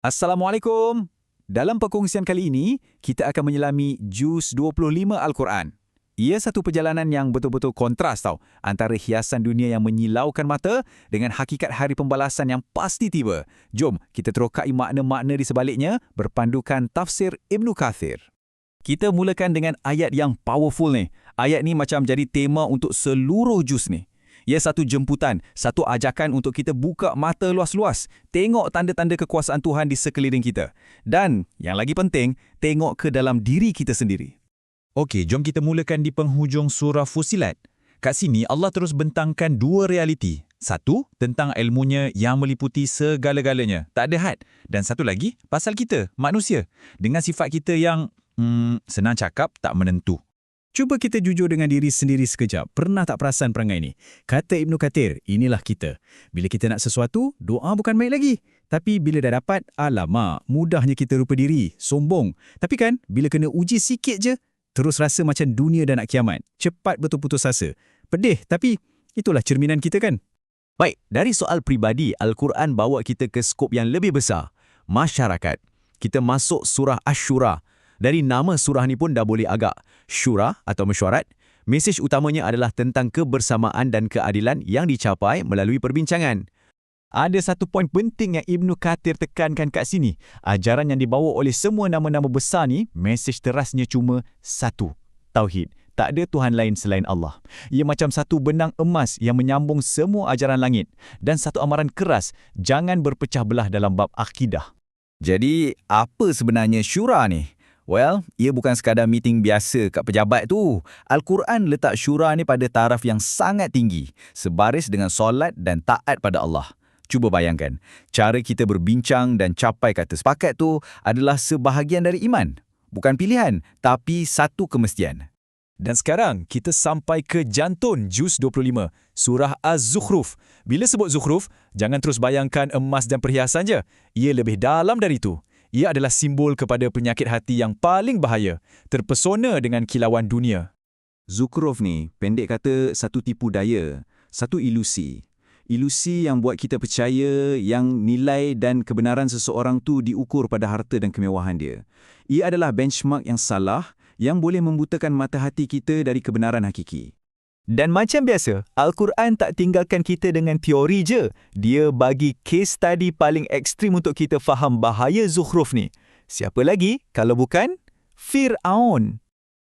Assalamualaikum. Dalam perkongsian kali ini, kita akan menyelami Juz 25 Al-Quran. Ia satu perjalanan yang betul-betul kontras antara hiasan dunia yang menyilaukan mata dengan hakikat hari pembalasan yang pasti tiba. Jom kita terokai makna-makna di sebaliknya berpandukan tafsir Ibnu Kathir. Kita mulakan dengan ayat yang powerful ni. Ayat ni macam jadi tema untuk seluruh juz ni. Ia satu jemputan, satu ajakan untuk kita buka mata luas-luas, tengok tanda-tanda kekuasaan Tuhan di sekeliling kita. Dan, yang lagi penting, tengok ke dalam diri kita sendiri. Okey, jom kita mulakan di penghujung surah Fussilat. Kat sini, Allah terus bentangkan dua realiti. Satu, tentang ilmunya yang meliputi segala-galanya, tak ada had. Dan satu lagi, pasal kita, manusia, dengan sifat kita yang, senang cakap, tak menentu. Cuba kita jujur dengan diri sendiri sekejap. Pernah tak perasan perangai ni? Kata Ibnu Kathir, inilah kita. Bila kita nak sesuatu, doa bukan main lagi. Tapi bila dah dapat, alamak, mudahnya kita rupa diri, sombong. Tapi kan, bila kena uji sikit je, terus rasa macam dunia dah nak kiamat. Cepat betul putus asa. Pedih, tapi itulah cerminan kita kan? Baik, dari soal pribadi, Al-Quran bawa kita ke skop yang lebih besar. Masyarakat. Kita masuk surah Asy-Syura. Dari nama surah ni pun dah boleh agak. Syura atau mesyuarat, mesej utamanya adalah tentang kebersamaan dan keadilan yang dicapai melalui perbincangan. Ada satu poin penting yang Ibnu Kathir tekankan kat sini. Ajaran yang dibawa oleh semua nama-nama besar ni, mesej terasnya cuma satu. Tauhid. Tak ada Tuhan lain selain Allah. Ia macam satu benang emas yang menyambung semua ajaran langit. Dan satu amaran keras, jangan berpecah belah dalam bab akidah. Jadi, apa sebenarnya syura ni? Well, ia bukan sekadar meeting biasa kat pejabat tu. Al-Quran letak syura ni pada taraf yang sangat tinggi, sebaris dengan solat dan taat pada Allah. Cuba bayangkan, cara kita berbincang dan capai kata sepakat tu adalah sebahagian dari iman. Bukan pilihan, tapi satu kemestian. Dan sekarang, kita sampai ke jantung Juz 25, surah Az-Zukhruf. Bila sebut Zukhruf, jangan terus bayangkan emas dan perhiasan je. Ia lebih dalam dari itu. Ia adalah simbol kepada penyakit hati yang paling bahaya, terpesona dengan kilauan dunia. Zukhruf ni, pendek kata satu tipu daya, satu ilusi. Ilusi yang buat kita percaya yang nilai dan kebenaran seseorang tu diukur pada harta dan kemewahan dia. Ia adalah benchmark yang salah yang boleh membutakan mata hati kita dari kebenaran hakiki. Dan macam biasa, Al-Quran tak tinggalkan kita dengan teori je. Dia bagi case study paling ekstrim untuk kita faham bahaya Zukhruf ni. Siapa lagi kalau bukan Fir'aun?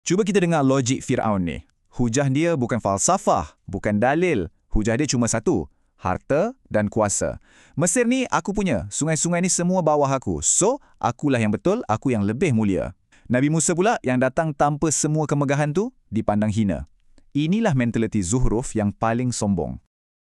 Cuba kita dengar logik Fir'aun ni. Hujah dia bukan falsafah, bukan dalil. Hujah dia cuma satu, harta dan kuasa. Mesir ni aku punya, sungai-sungai ni semua bawah aku. So, akulah yang betul, aku yang lebih mulia. Nabi Musa pula yang datang tanpa semua kemegahan tu dipandang hina. Inilah mentaliti Zukhruf yang paling sombong.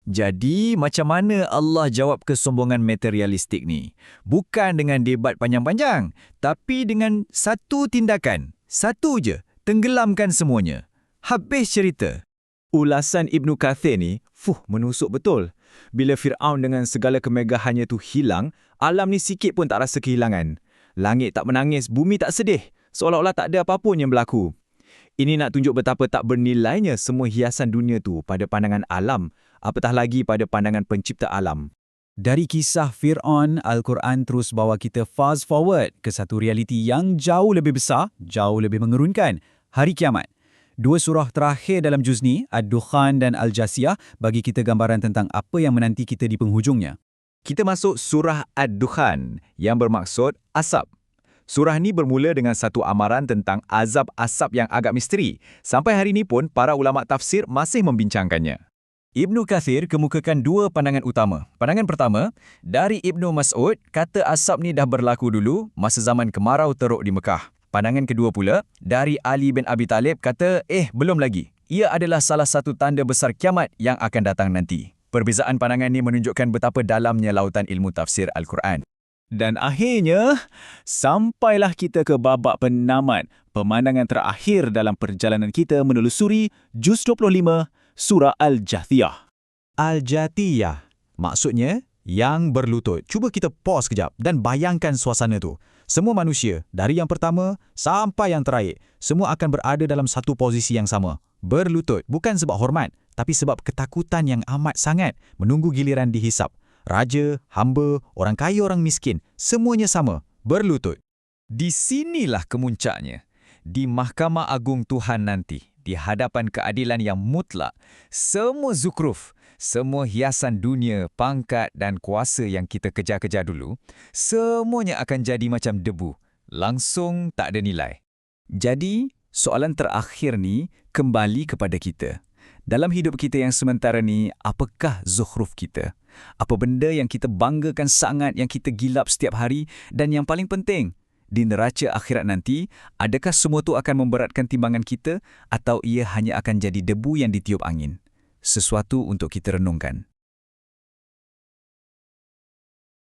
Jadi, macam mana Allah jawab kesombongan materialistik ni? Bukan dengan debat panjang-panjang, tapi dengan satu tindakan. Satu je, tenggelamkan semuanya. Habis cerita. Ulasan Ibnu Kathir ni, menusuk betul. Bila Fir'aun dengan segala kemegahannya tu hilang, alam ni sikit pun tak rasa kehilangan. Langit tak menangis, bumi tak sedih. Seolah-olah tak ada apa pun yang berlaku. Ini nak tunjuk betapa tak bernilainya semua hiasan dunia tu pada pandangan alam, apatah lagi pada pandangan pencipta alam. Dari kisah Fir'aun, Al-Quran terus bawa kita fast forward ke satu realiti yang jauh lebih besar, jauh lebih mengerunkan, hari kiamat. Dua surah terakhir dalam juz ni, Ad-Dukhan dan Al-Jasiyah, bagi kita gambaran tentang apa yang menanti kita di penghujungnya. Kita masuk surah Ad-Dukhan yang bermaksud asap. Surah ni bermula dengan satu amaran tentang azab asap yang agak misteri. Sampai hari ini pun, para ulama tafsir masih membincangkannya. Ibnu Kathir kemukakan dua pandangan utama. Pandangan pertama, dari Ibnu Mas'ud, kata asap ni dah berlaku dulu masa zaman kemarau teruk di Mekah. Pandangan kedua pula, dari Ali bin Abi Talib kata, belum lagi. Ia adalah salah satu tanda besar kiamat yang akan datang nanti. Perbezaan pandangan ni menunjukkan betapa dalamnya lautan ilmu tafsir Al-Quran. Dan akhirnya, sampailah kita ke babak penamat, pemandangan terakhir dalam perjalanan kita menelusuri Juz 25, Surah Al-Jathiyah. Al-Jathiyah, maksudnya yang berlutut. Cuba kita pause kejap dan bayangkan suasana tu. Semua manusia, dari yang pertama sampai yang terakhir, semua akan berada dalam satu posisi yang sama. Berlutut, bukan sebab hormat, tapi sebab ketakutan yang amat sangat menunggu giliran dihisap. Raja, hamba, orang kaya, orang miskin, semuanya sama, berlutut. Di sinilah kemuncaknya. Di Mahkamah Agung Tuhan nanti, di hadapan keadilan yang mutlak, semua zukruf, semua hiasan dunia, pangkat dan kuasa yang kita kejar-kejar dulu, semuanya akan jadi macam debu, langsung tak ada nilai. Jadi, soalan terakhir ni kembali kepada kita. Dalam hidup kita yang sementara ni, apakah zukhruf kita? Apa benda yang kita banggakan sangat, yang kita gilap setiap hari? Dan yang paling penting, di neraca akhirat nanti, adakah semua tu akan memberatkan timbangan kita atau ia hanya akan jadi debu yang ditiup angin? Sesuatu untuk kita renungkan.